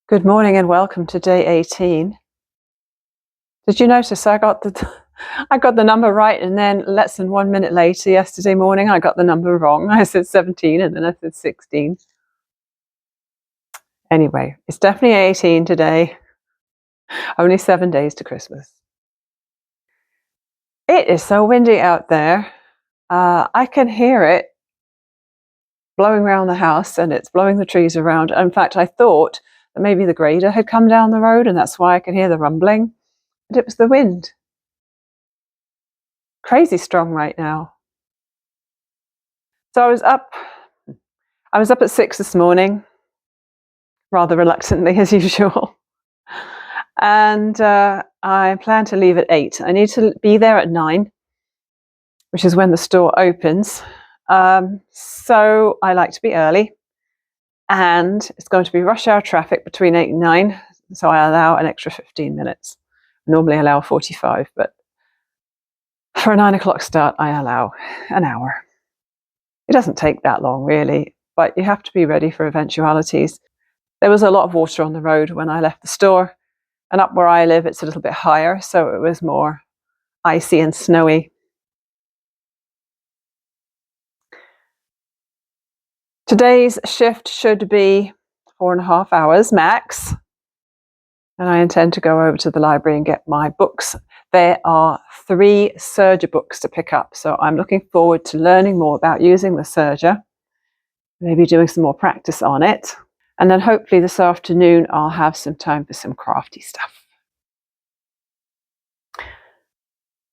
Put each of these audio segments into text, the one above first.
Good morning and welcome to day 18. Did you notice I got the number right, and then less than 1 minute later yesterday morning I got the number wrong. I said 17 and then I said 16. Anyway, it's definitely 18 today. Only 7 days to Christmas. It is so windy out there. I can hear it blowing around the house, and it's blowing the trees around. In fact, I thought that maybe the grader had come down the road and that's why I could hear the rumbling. But it was the wind. Crazy strong right now. So I was up at 6 this morning, rather reluctantly as usual. And I plan to leave at 8. I need to be there at 9, which is when the store opens. So I like to be early. And it's going to be rush hour traffic between 8 and 9. So I allow an extra 15 minutes. I normally allow 45, but for a 9 o'clock start, I allow an hour. It doesn't take that long, really, but you have to be ready for eventualities. There was a lot of water on the road when I left the store, and up where I live, it's a little bit higher, so it was more icy and snowy. Today's shift should be 4.5 hours max, and I intend to go over to the library and get my books. There are 3 serger books to pick up, so I'm looking forward to learning more about using the serger, maybe doing some more practice on it, and then hopefully this afternoon I'll have some time for some crafty stuff.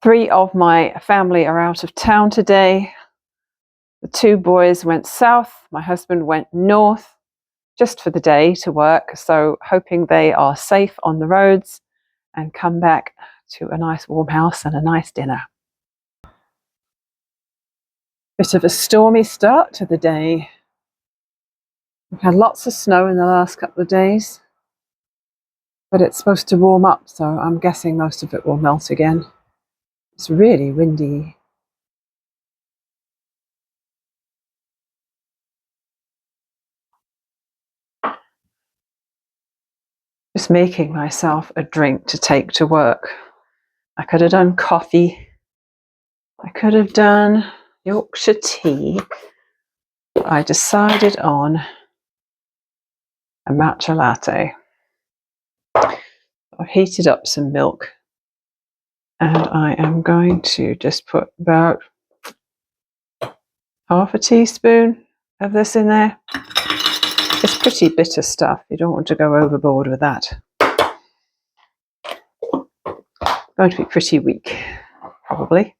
3 of my family are out of town today. The 2 boys went south, my husband went north just for the day to work, so hoping they are safe on the roads and come back to a nice warm house and a nice dinner. Bit of a stormy start to the day. We've had lots of snow in the last couple of days, but it's supposed to warm up, so I'm guessing most of it will melt again. It's really windy. Just making myself a drink to take to work. I could have done coffee. I could have done Yorkshire tea. I decided on a matcha latte. I've heated up some milk, and I am going to just put about half a teaspoon of this in there. It's pretty bitter stuff. You don't want to go overboard with that. Going to be pretty weak, probably.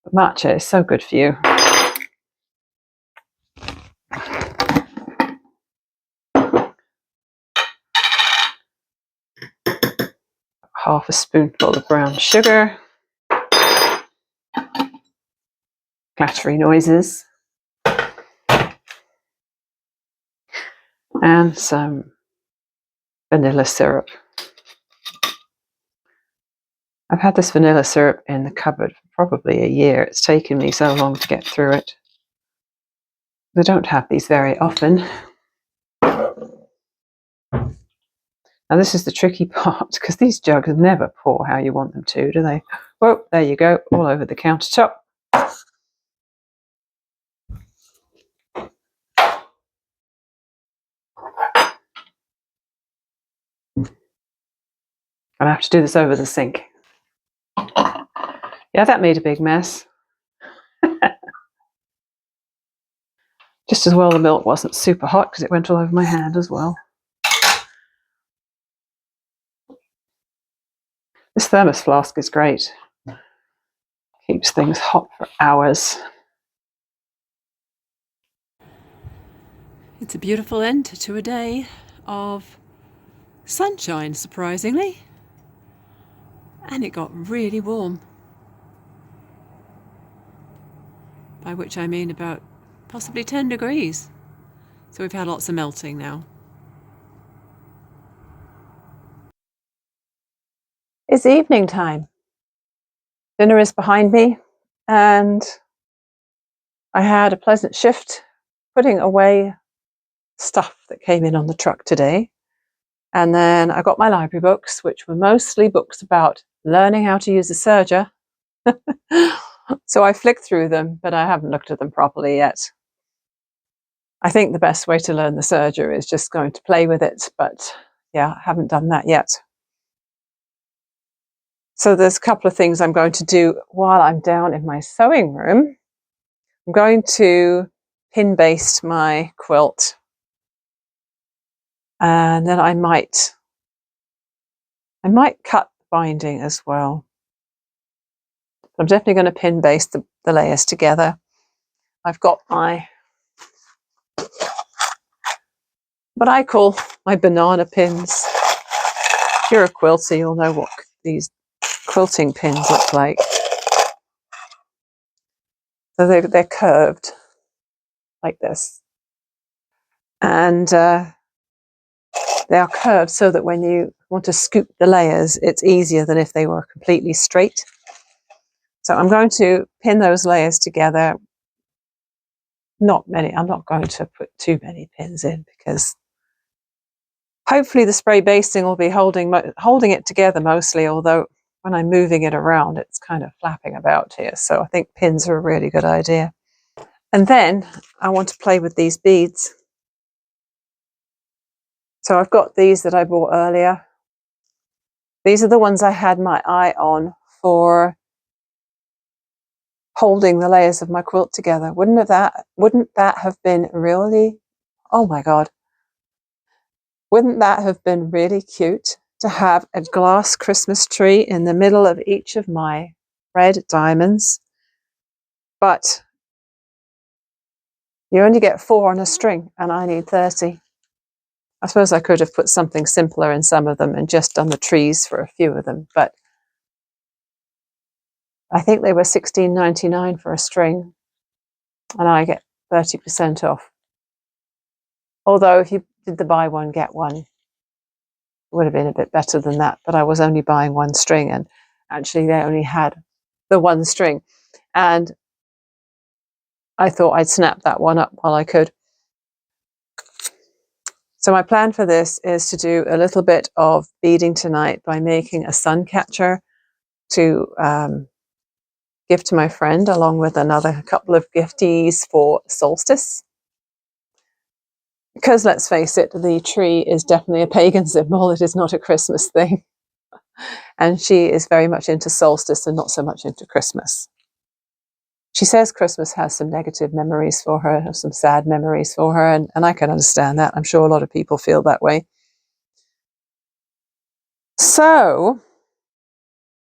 But matcha is so good for you. Half a spoonful of brown sugar. Clattery noises. And some vanilla syrup. I've had this vanilla syrup in the cupboard for probably a year. It's taken me so long to get through it. I don't have these very often. Now this is the tricky part, because these jugs never pour how you want them to, do they? Whoa, there you go, all over the countertop. I'll have to do this over the sink. Yeah, that made a big mess. Just as well the milk wasn't super hot, because it went all over my hand as well. This thermos flask is great. Keeps things hot for hours. It's a beautiful end to a day of sunshine, surprisingly. And it got really warm. By which I mean about possibly 10 degrees. So we've had lots of melting now. It's evening time. Dinner is behind me, and I had a pleasant shift putting away stuff that came in on the truck today. And then I got my library books, which were mostly books about learning how to use a serger. So I flicked through them, but I haven't looked at them properly yet. I think the best way to learn the serger is just going to play with it, but yeah, I haven't done that yet. So there's a couple of things I'm going to do while I'm down in my sewing room. I'm going to pin baste my quilt, and then I might cut the binding as well. I'm definitely going to pin baste the layers together. I've got my, what I call my banana pins. If you're a quilter, you'll know what these quilting pins look like. So they're curved like this. And they are curved so that when you want to scoop the layers, it's easier than if they were completely straight. So I'm going to pin those layers together. Not many. I'm not going to put too many pins in because hopefully the spray basting will be holding it together mostly, although when I'm moving it around, it's kind of flapping about here. So I think pins are a really good idea. And then I want to play with these beads. So I've got these that I bought earlier. These are the ones I had my eye on for holding the layers of my quilt together. Wouldn't that have been really, oh my God. Wouldn't that have been really cute to have a glass Christmas tree in the middle of each of my red diamonds? But you only get 4 on a string and I need 30. I suppose I could have put something simpler in some of them and just done the trees for a few of them, but I think they were $16.99 for a string and I get 30% off. Although if you did the buy one, get one, it would have been a bit better than that, but I was only buying one string and actually they only had the one string. And I thought I'd snap that one up while I could. So my plan for this is to do a little bit of beading tonight by making a sun catcher to give to my friend, along with another couple of gifties for solstice. Because let's face it, the tree is definitely a pagan symbol. It is not a Christmas thing. And she is very much into solstice and not so much into Christmas. She says Christmas has some negative memories for her, some sad memories for her, and I can understand that. I'm sure a lot of people feel that way. So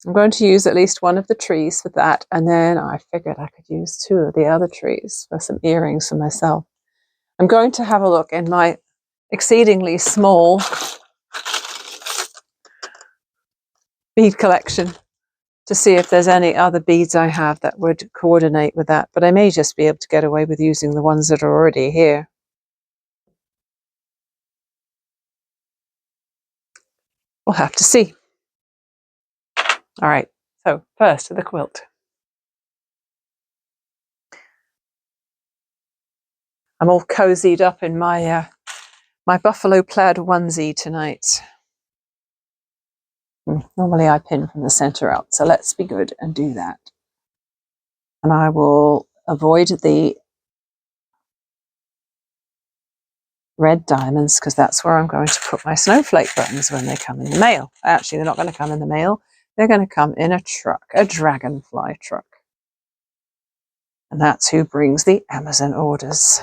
I'm going to use at least one of the trees for that, and then I figured I could use 2 of the other trees for some earrings for myself. I'm going to have a look in my exceedingly small bead collection to see if there's any other beads I have that would coordinate with that, but I may just be able to get away with using the ones that are already here. We'll have to see. All right, so first to the quilt. I'm all cozied up in my my buffalo plaid onesie tonight. Normally I pin from the center out, so let's be good and do that. And I will avoid the red diamonds because that's where I'm going to put my snowflake buttons when they come in the mail. Actually, they're not going to come in the mail. They're going to come in a truck, a dragonfly truck. And that's who brings the Amazon orders.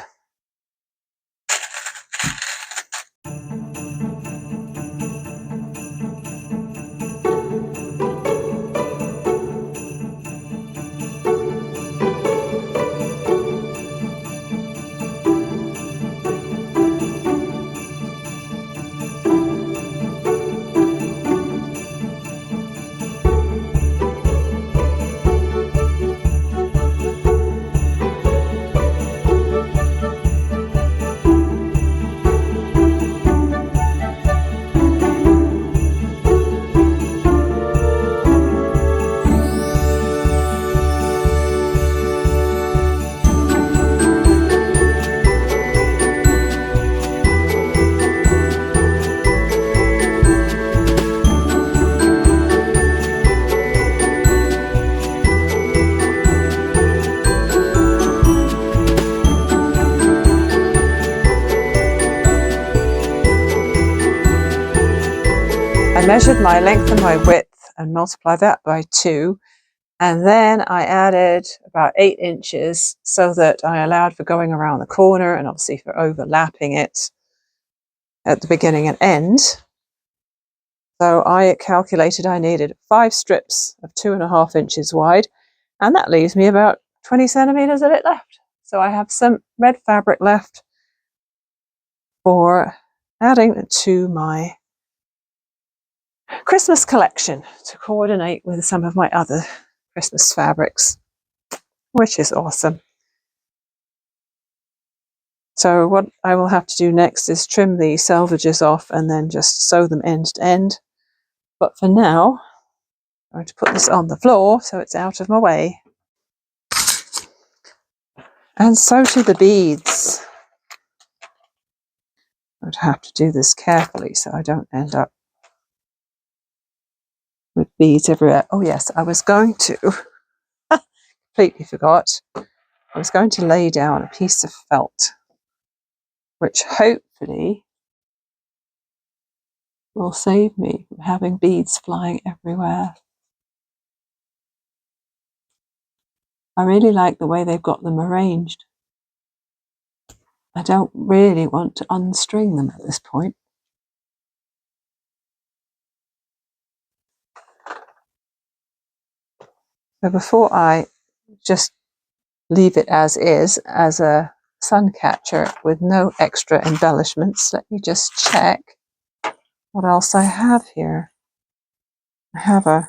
I measured my length and my width and multiplied that by 2. And then I added about 8 inches so that I allowed for going around the corner and obviously for overlapping it at the beginning and end. So I calculated I needed 5 strips of 2.5 inches wide, and that leaves me about 20 centimeters of it left. So I have some red fabric left for adding to my Christmas collection to coordinate with some of my other Christmas fabrics, which is awesome. So what I will have to do next is trim the selvages off and then just sew them end to end. But for now, I'm going to put this on the floor so it's out of my way. And so to the beads. I would have to do this carefully so I don't end up with beads everywhere. Oh yes, I was going to, completely forgot, I was going to lay down a piece of felt, which hopefully will save me from having beads flying everywhere. I really like the way they've got them arranged. I don't really want to unstring them at this point. So before I just leave it as is, as a sun catcher with no extra embellishments, let me just check what else I have here. I have a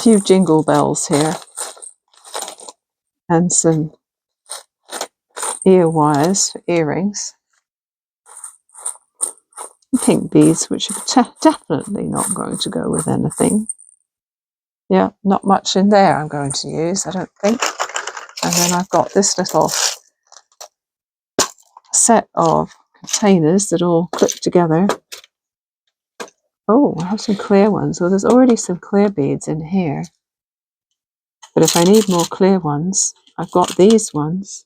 few jingle bells here and some ear wires for earrings. Pink beads, which are definitely not going to go with anything. Yeah, not much in there I'm going to use, I don't think. And then I've got this little set of containers that all clip together. Oh, I have some clear ones. Well, there's already some clear beads in here. But if I need more clear ones, I've got these ones.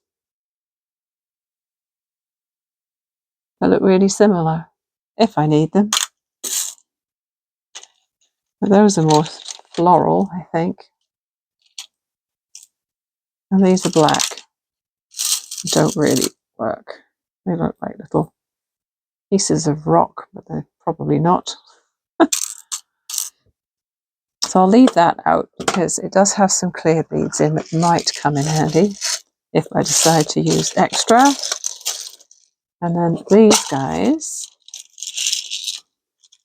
They look really similar, if I need them. But those are more floral, I think. And these are black. Don't really work. They look like little pieces of rock, but they're probably not. So I'll leave that out because it does have some clear beads in that might come in handy if I decide to use extra. And then these guys,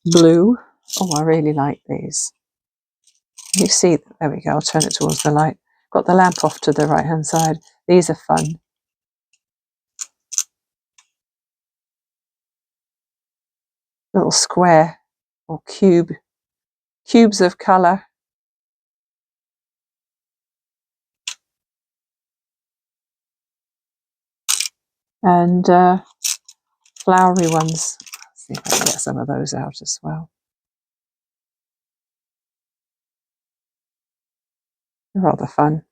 blue. Oh, I really like these. You see, there we go, I'll turn it towards the light. Got the lamp off to the right hand side. These are fun. Little square or cubes of colour. And flowery ones. Let's see if I can get some of those out as well. They're rather fun.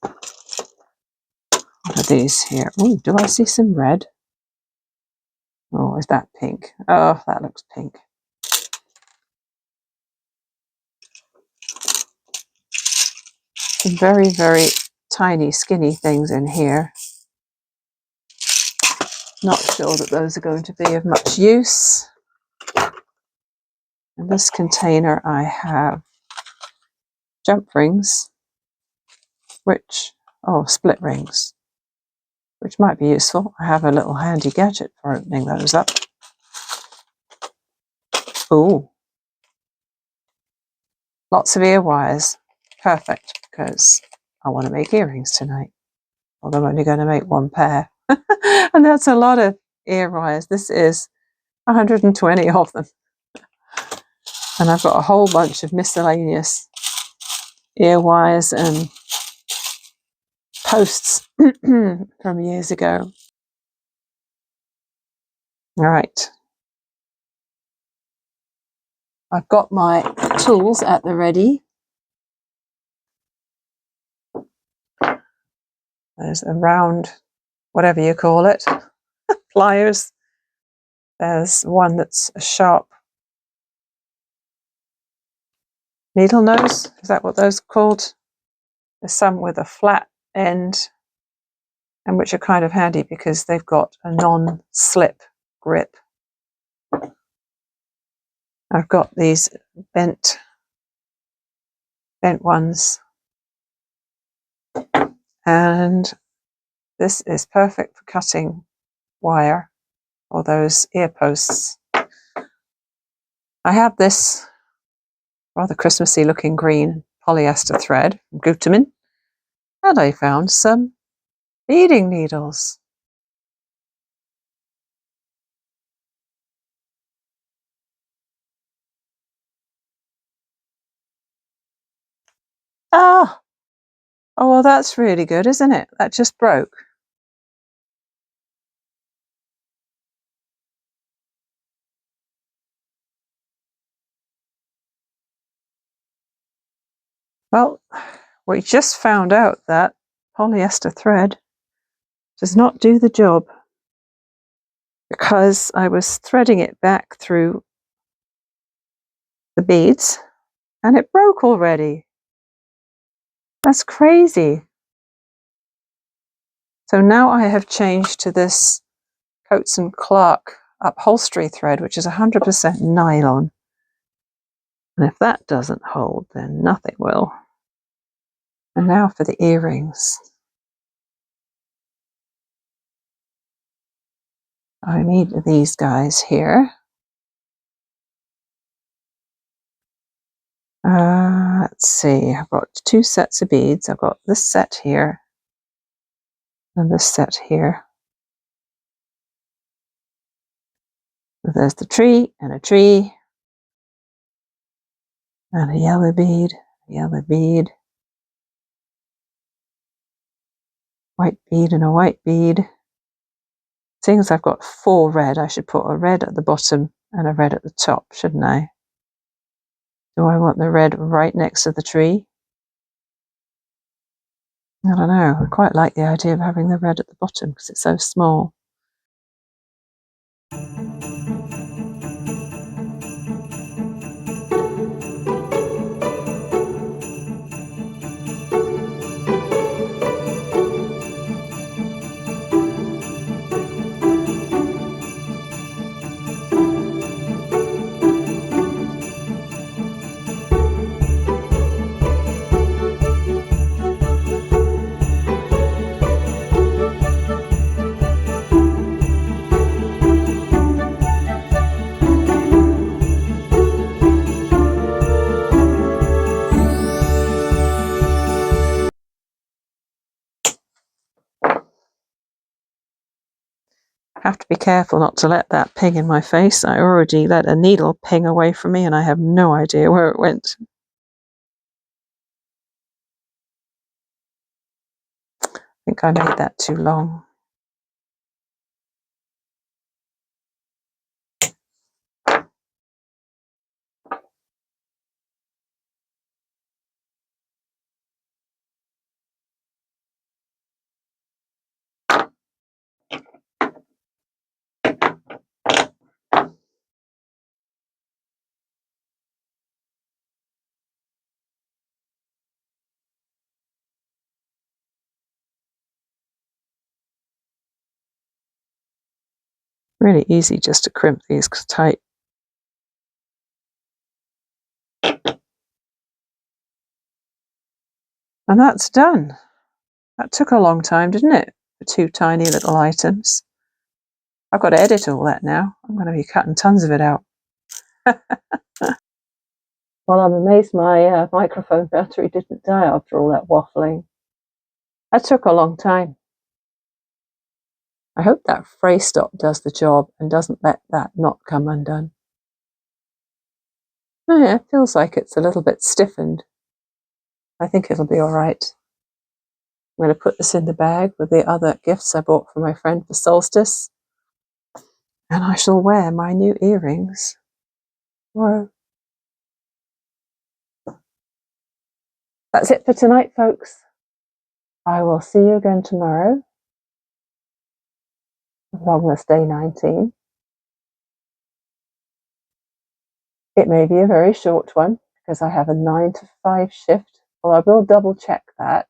What are these here? Oh, do I see some red? Oh, is that pink? Oh, that looks pink. Some very, very tiny, skinny things in here. Not sure that those are going to be of much use. In this container I have jump rings, split rings, which might be useful. I have a little handy gadget for opening those up. Oh, lots of ear wires. Perfect, because I want to make earrings tonight. Although I'm only going to make one pair. And that's a lot of ear wires. This is 120 of them. And I've got a whole bunch of miscellaneous ear wires and posts from years ago. All right. I've got my tools at the ready. There's a round, whatever you call it, pliers. There's one that's a sharp needle nose. Is that what those are called? There's some with a flat end, and which are kind of handy because they've got a non-slip grip. I've got these bent ones, and this is perfect for cutting wire or those ear posts. I have this rather Christmassy looking green polyester thread from Gutermann, and I found some beading needles. Ah! Oh, well, that's really good, isn't it? That just broke. Well, we just found out that polyester thread does not do the job, because I was threading it back through the beads and it broke already. That's crazy. So now I have changed to this Coates & Clark upholstery thread, which is 100% nylon. And if that doesn't hold, then nothing will. And now for the earrings. I need these guys here. Let's see, I've got 2 sets of beads. I've got this set here and this set here. There's the tree and a tree and a yellow bead, white bead and a white bead. Seeing as I've got 4 red, I should put a red at the bottom and a red at the top, shouldn't I? Do I want the red right next to the tree? I don't know. I quite like the idea of having the red at the bottom because it's so small. Have to be careful not to let that ping in my face. I already let a needle ping away from me and I have no idea where it went. I think I made that too long. Really easy just to crimp these tight. And that's done. That took a long time, didn't it? For 2 tiny little items. I've got to edit all that now. I'm going to be cutting tons of it out. Well, I'm amazed my microphone battery didn't die after all that waffling. That took a long time. I hope that fray stop does the job and doesn't let that knot come undone. Oh yeah, it feels like it's a little bit stiffened. I think it'll be all right. I'm going to put this in the bag with the other gifts I bought for my friend for solstice. And I shall wear my new earrings tomorrow. That's it for tonight, folks. I will see you again tomorrow. Vlogmas Day 19. It may be a very short one because I have a 9 to 5 shift. Well, I will double check that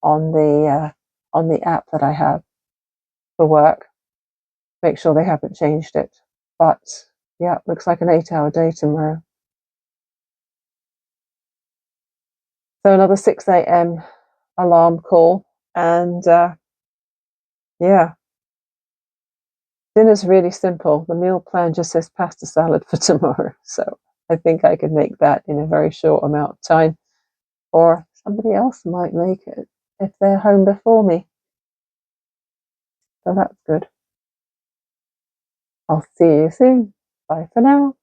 on the app that I have for work. Make sure they haven't changed it. But yeah, looks like an 8-hour day tomorrow. So another 6 a.m. alarm call, and yeah, dinner's really simple. The meal plan just says pasta salad for tomorrow, so I think I could make that in a very short amount of time, or somebody else might make it if they're home before me. So that's good. I'll see you soon. Bye for now.